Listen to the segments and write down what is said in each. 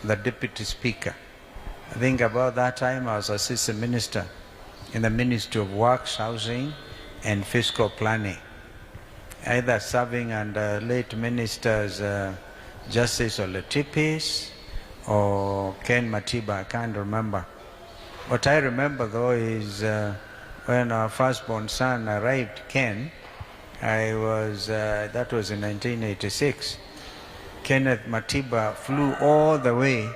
the deputy speaker. I think about that time I was assistant minister in the Ministry of Works, Housing and Fiscal Planning, either serving under late ministers Justice Oletipis or Ken Matiba, I can't remember. What I remember though is when our firstborn son arrived, Ken, that was in 1986. Kenneth Matiba flew all the way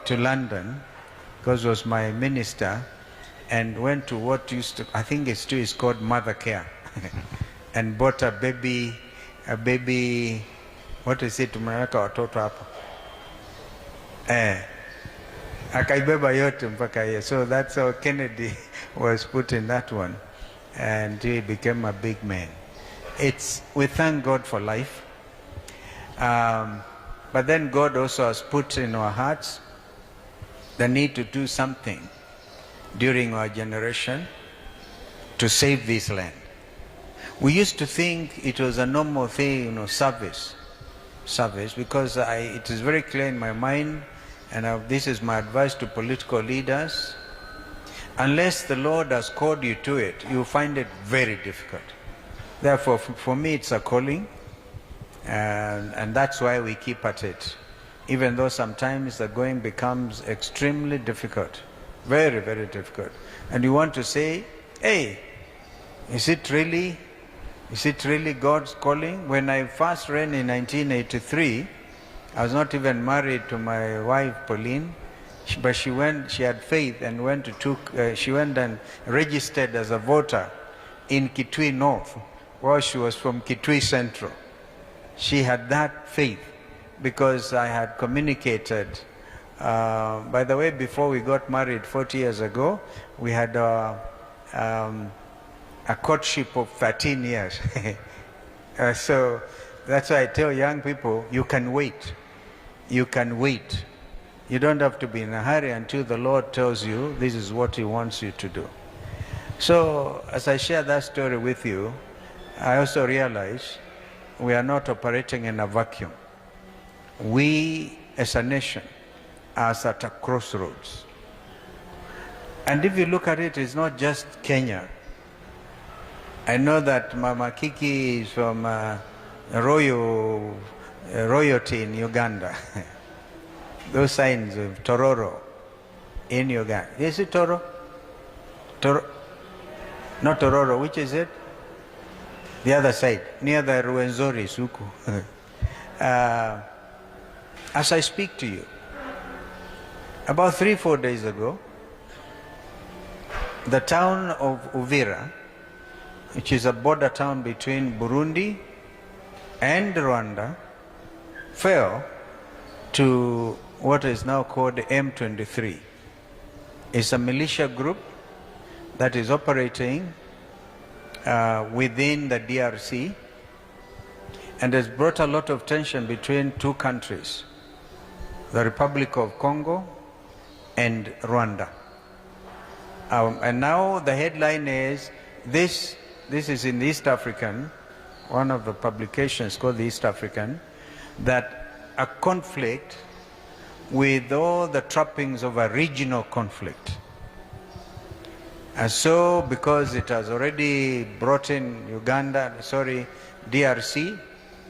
to London, because he was my minister, and went to what I think it still is called Mother Care, and bought a baby, what is it, tumeweka watoto hapo. Akaibeba yote mpaka hiyo. So that's how Kennedy was put in that one, and he became a big man. We thank God for life, but then God also has put in our hearts the need to do something during our generation to save this land. We used to think it was a normal thing, service, because it is very clear in my mind, and this is my advice to political leaders: unless the Lord has called you to it, you find it very difficult. Therefore, for me, it's a calling, and that's why we keep at it, even though sometimes the going becomes extremely difficult, very, very difficult. And you want to say, hey, is it really God's calling? When I first ran in 1983, I was not even married to my wife, Pauline, but she had faith and she went and registered as a voter in Kitui North, while she was from Kitui Central. She had that faith because I had communicated. By the way, before we got married 40 years ago, we had a courtship of 13 years. So that's why I tell young people, you can wait. You can wait. You don't have to be in a hurry until the Lord tells you this is what He wants you to do. So as I share that story with you, I also realize we are not operating in a vacuum. We as a nation are at a crossroads. And if you look at it, it's not just Kenya. I know that Mama Kiki is from royalty in Uganda. Those signs of Tororo in Uganda. Is it Toro? Not Tororo, which is it? The other side, near the Ruwenzori, Suku. As I speak to you, about 3-4 days ago, the town of Uvira, which is a border town between Burundi and Rwanda, fell to what is now called M23. It's a militia group that is operating within the DRC and has brought a lot of tension between two countries, the Republic of Congo and Rwanda. And now the headline is, this is in the East African, one of the publications called the East African, that a conflict with all the trappings of a regional conflict. And so, because it has already brought in DRC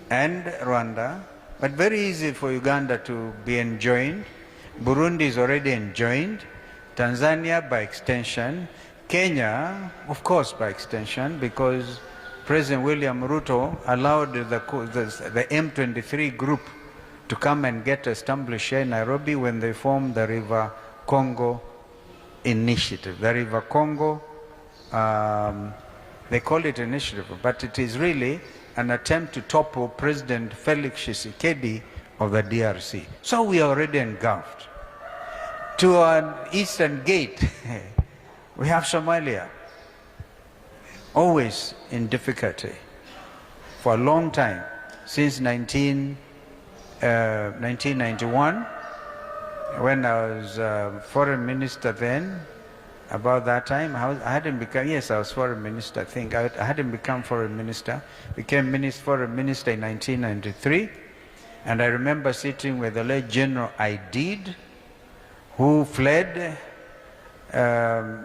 and Rwanda, but very easy for Uganda to be enjoined. Burundi is already enjoined. Tanzania by extension. Kenya, of course, by extension, because President William RUTO allowed the M23 group to come and get established here in Nairobi when they formed the River Congo Initiative. The River Congo, they call it initiative, but it is really an attempt to topple President Felix Tshisekedi of the DRC. So we are already engulfed. To our eastern gate, we have Somalia, always in difficulty for a long time, since 1991, when I was foreign minister then. About that time, I hadn't become, yes, I was foreign minister, I think. I hadn't become foreign minister, became foreign minister in 1993. And I remember sitting with the late General Aidid, who fled.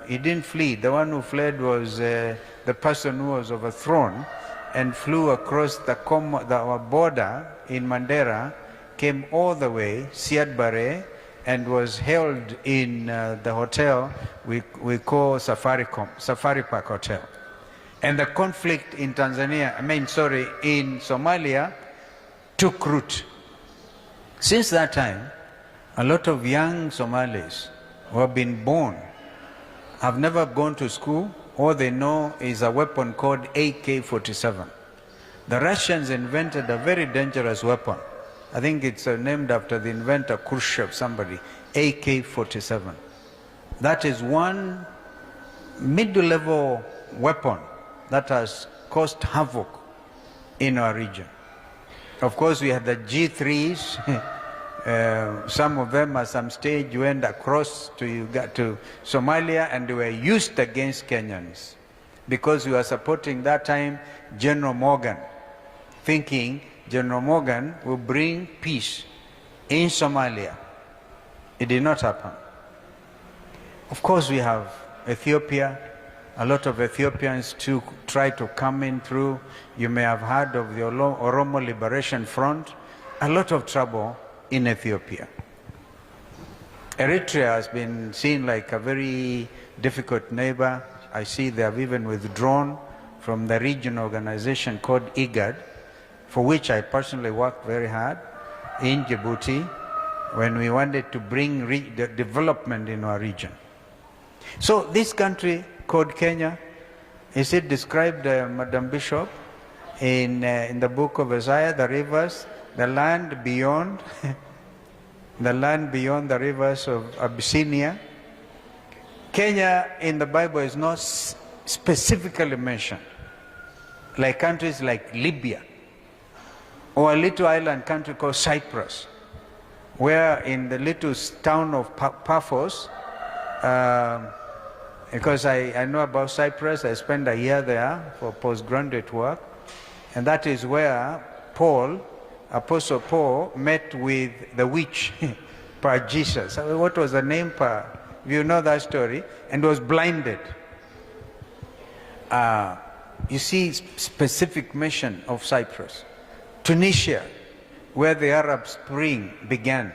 He didn't flee. The one who fled was the person who was overthrown and flew across our border in Mandera, came all the way, Siad Barre, and was held in the hotel we call Safari Park Hotel. And the conflict in in Somalia took root. Since that time, a lot of young Somalis who have been born have never gone to school. All they know is a weapon called AK-47. The Russians invented a very dangerous weapon. I think it's named after the inventor Khrushchev, somebody, AK-47. That is one middle-level weapon that has caused havoc in our region. Of course, we had the G3s. Some of them at some stage went across to Somalia, and they were used against Kenyans because we were supporting that time General Morgan, thinking General Morgan will bring peace in Somalia. It did not happen. Of course, we have Ethiopia. A lot of Ethiopians too try to come in through. You may have heard of the Oromo Liberation Front. A lot of trouble in Ethiopia. Eritrea has been seen like a very difficult neighbor. I see they have even withdrawn from the regional organization called IGAD, for which I personally worked very hard in Djibouti when we wanted to bring the development in our region. So this country called Kenya, is it described, Madam Bishop, in the book of Isaiah, the rivers, the land beyond, the land beyond the rivers of Abyssinia? Kenya in the Bible is not specifically mentioned, like countries like Libya, or a little island country called Cyprus, where in the little town of Paphos, because I know about Cyprus, I spent a year there for postgraduate work, and that is where Apostle Paul met with the witch, Jesus. What was the name? You know that story, and was blinded. You see specific mention of Cyprus. Tunisia, where the Arab Spring began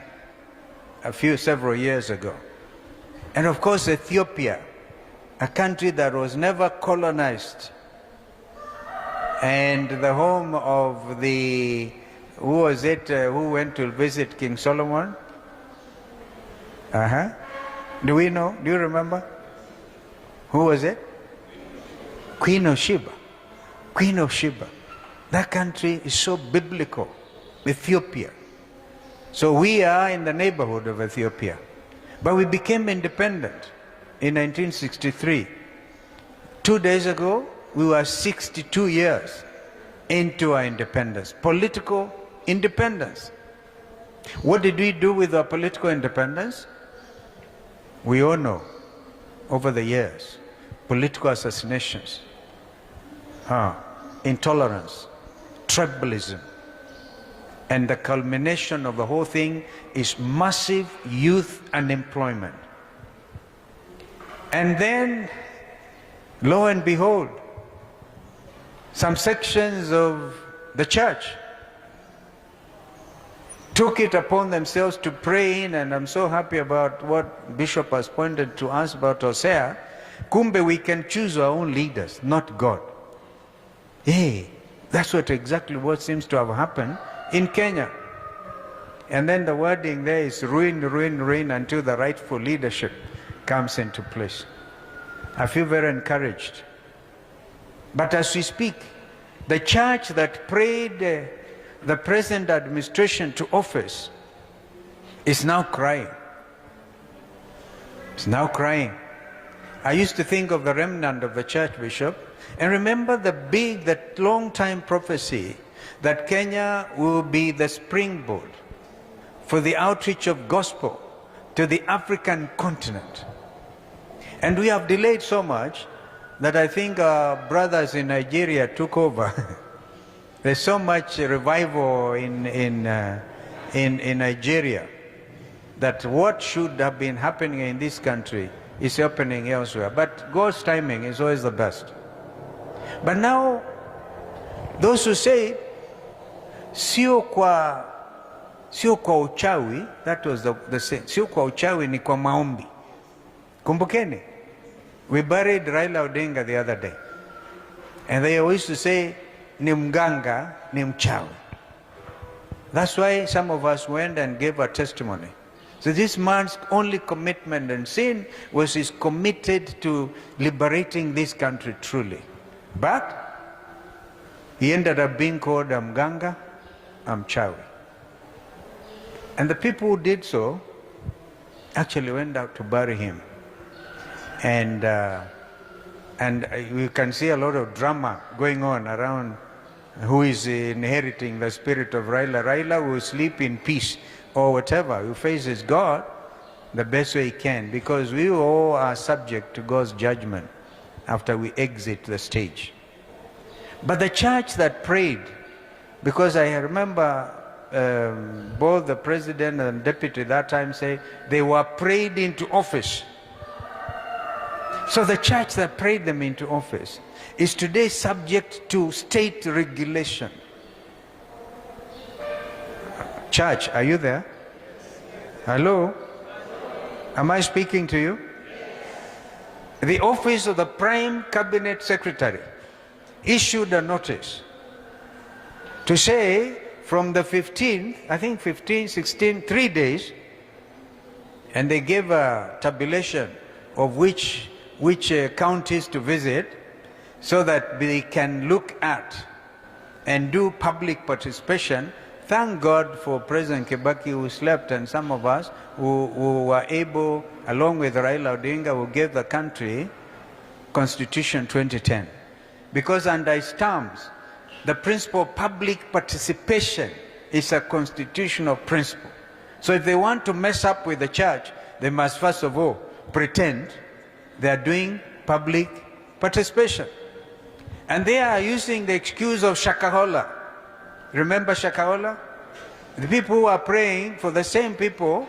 several years ago. And of course Ethiopia, a country that was never colonized, and the home of who went to visit King Solomon? Do we know? Do you remember? Who was it? Queen of Sheba. Queen of Sheba. That country is so biblical, Ethiopia. So we are in the neighborhood of Ethiopia. But we became independent in 1963. 2 days ago, we were 62 years into our independence, political independence. What did we do with our political independence? We all know, over the years, political assassinations, intolerance, tribalism, and the culmination of the whole thing is massive youth unemployment. And then, lo and behold, some sections of the church took it upon themselves to pray in, and I'm so happy about what Bishop has pointed to us about Hosea. Kumbe, we can choose our own leaders, not God. Hey, that's exactly what seems to have happened in Kenya. And then the wording there is ruin, ruin, ruin until the rightful leadership comes into place. I feel very encouraged. But as we speak, the church that prayed the present administration to office is now crying. It's now crying. I used to think of the remnant of the church, Bishop, and remember the long-time prophecy that Kenya will be the springboard for the outreach of gospel to the African continent. And we have delayed so much that I think our brothers in Nigeria took over. There's so much revival in in Nigeria, that what should have been happening in this country is happening elsewhere. But God's timing is always the best. But now, those who say, sio kwa uchawi, that was the same. Sio kwa uchawi ni kwa maombi. Kumbukeni, we buried Raila Odinga the other day. And they used to say, ni mganga, ni mchawi. That's why some of us went and gave a testimony. So this man's only commitment and sin was he's committed to liberating this country truly. But he ended up being called a mganga, a mchawi. And the people who did so actually went out to bury him. And you can see a lot of drama going on around who is inheriting the spirit of Raila. Raila will sleep in peace or whatever, who faces God the best way he can, because we all are subject to God's judgment after we exit the stage. But the church that prayed, because I remember both the president and deputy that time say they were prayed into office. So the church that prayed them into office is today subject to state regulation. Church, are you there? Hello? Am I speaking to you? The office of the Prime Cabinet Secretary issued a notice to say from the 15th, I think 15, 16, 3 days, and they gave a tabulation of which counties to visit so that they can look at and do public participation. Thank God for President Kibaki, who slept, and some of us who were able, along with Raila Odinga, who gave the country Constitution 2010. Because under its terms, the principle of public participation is a constitutional principle. So if they want to mess up with the church, they must first of all pretend they are doing public participation. And they are using the excuse of Shakahola. Remember Shakahola? The people who are praying for the same people,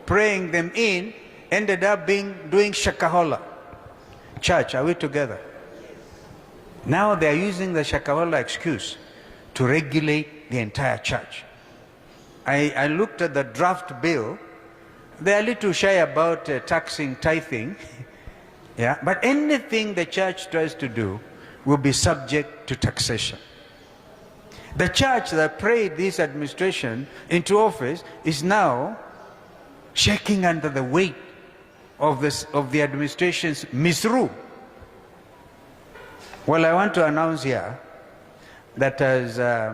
praying them in, ended up doing Shakahola. Church, are we together? Now they are using the Shakahola excuse to regulate the entire church. I looked at the draft bill. They are a little shy about taxing, tithing. Yeah, but anything the church tries to do will be subject to taxation. The church that prayed this administration into office is now shaking under the weight of the administration's misrule. Well, I want to announce here that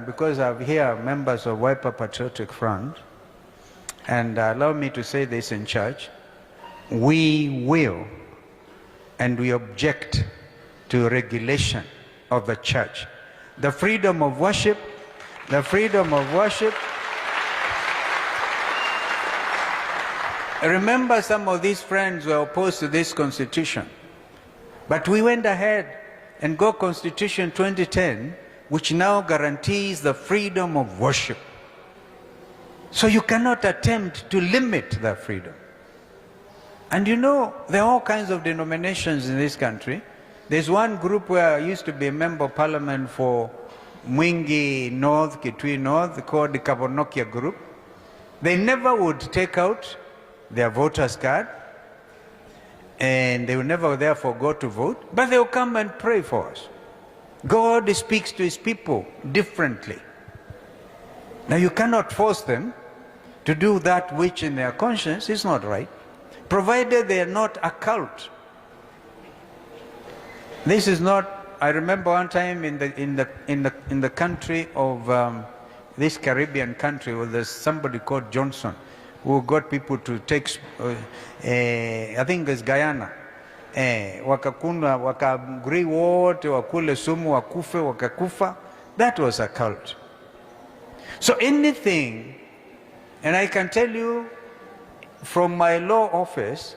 because I hear members of Wiper Patriotic Front, and allow me to say this in church, we will and we object to regulation of the church. The freedom of worship, remember some of these friends were opposed to this constitution, but we went ahead and got Constitution 2010, which now guarantees the freedom of worship. So you cannot attempt to limit that freedom. And you know, there are all kinds of denominations in this country. There's one group where I used to be a member of parliament for Mwingi North, Kitui North, called the Kabonokia group. They never would take out their voter's card, and they will never therefore go to vote, but they will come and pray for us. God speaks to his people differently. Now you cannot force them to do that which in their conscience is not right, provided they are not a cult. This is not, I remember one time in the country of this Caribbean country, where there's somebody called Johnson, who got people to take, I think it's Guyana, wakagri wote, wakule sumu, wakufe, wakakufa. That was a cult. So anything, and I can tell you from my law office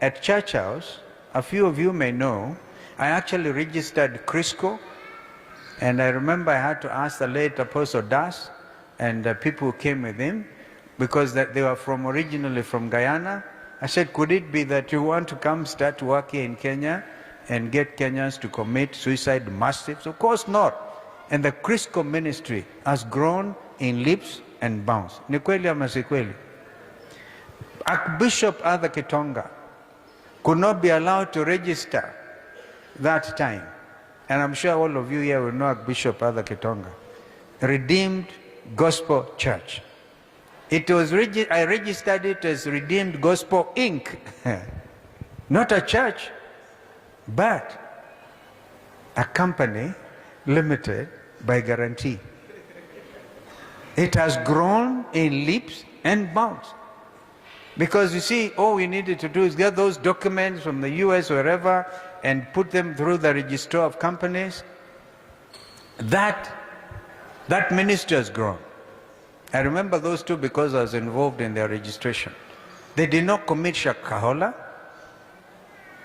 at Church House, a few of you may know, I actually registered Crisco, and I remember I had to ask the late Apostle Das and the people who came with him, because they were originally from Guyana. I said, could it be that you want to come start work here in Kenya and get Kenyans to commit suicide massive? Of course not. And the Crisco ministry has grown in leaps and bounds. Ni kweli ama si kweli? Archbishop Arthur Kitonga could not be allowed to register that time. And I'm sure all of you here will know Archbishop Arthur Kitonga. Redeemed Gospel Church. It was I registered it as Redeemed Gospel Inc. Not a church, but a company limited by guarantee. It has grown in leaps and bounds. Because you see, all we needed to do is get those documents from the US, wherever, and put them through the registrar of companies. That ministry has grown. I remember those two because I was involved in their registration. They did not commit Shakahola.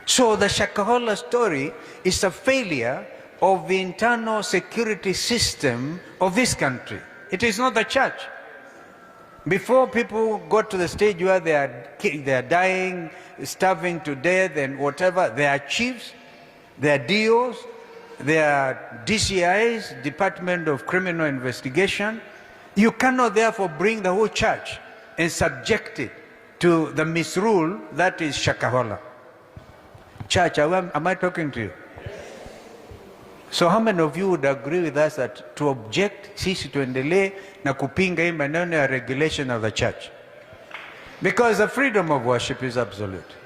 So the Shakahola story is a failure of the internal security system of this country. It is not the church. Before people got to the stage where they are dying, starving to death and whatever, they are chiefs, they are DOs, they are DCIs, Department of Criminal Investigation. You cannot therefore bring the whole church and subject it to the misrule that is Shakahola. Church, am I talking to you? So how many of you would agree with us that to object, sisi tuendelee na kupinga hii maneno ya regulation of the church? Because the freedom of worship is absolute.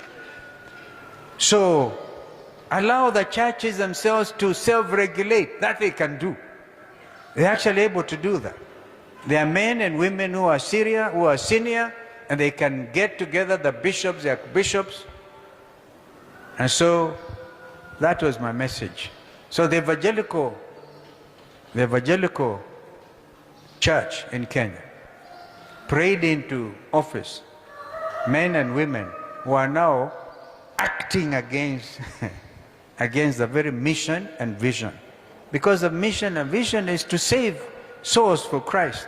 So allow the churches themselves to self-regulate. That they can do. They're actually able to do that. There are men and women who are senior, and they can get together, the bishops, the archbishops. And so that was my message. So the evangelical church in Kenya prayed into office men and women who are now acting against the very mission and vision. Because the mission and vision is to save souls for Christ.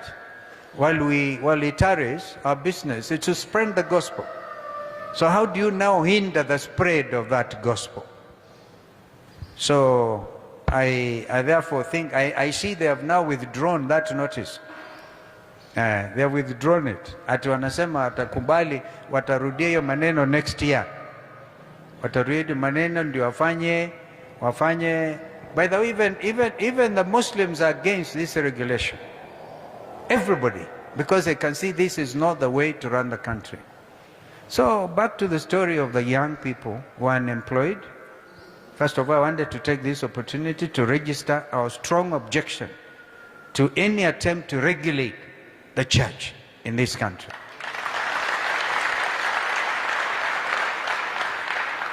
While it tarries, our business is to spread the gospel. So how do you now hinder the spread of that gospel? So I therefore think, I see they have now withdrawn that notice. They have withdrawn it. Ati wanasema watakubali, watarudia hiyo maneno next year. Watarudia maneno ndio wafanye. By the way, even the Muslims are against this regulation. Everybody, because they can see this is not the way to run the country. So back to the story of the young people who are unemployed. First of all, I wanted to take this opportunity to register our strong objection to any attempt to regulate the church in this country.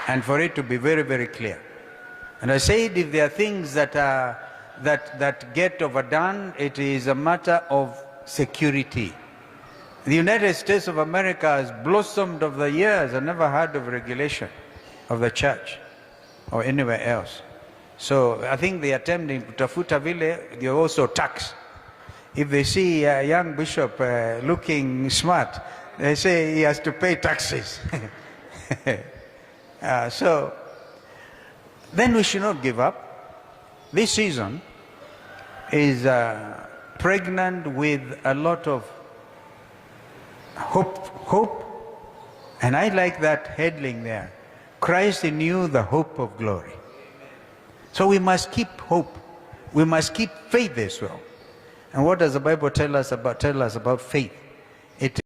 And for it to be very, very clear. And I said, if there are things that get overdone, it is a matter of security. The United States of America has blossomed over the years. I never heard of regulation of the church or anywhere else. So I think the attempt in Kutafuta Vile, they also tax. If they see a young bishop looking smart, they say he has to pay taxes. So then we should not give up. This season is pregnant with a lot of hope, and I like that heading there. Christ in you, the hope of glory. So we must keep hope. We must keep faith as well. And what does the Bible tell us about faith? It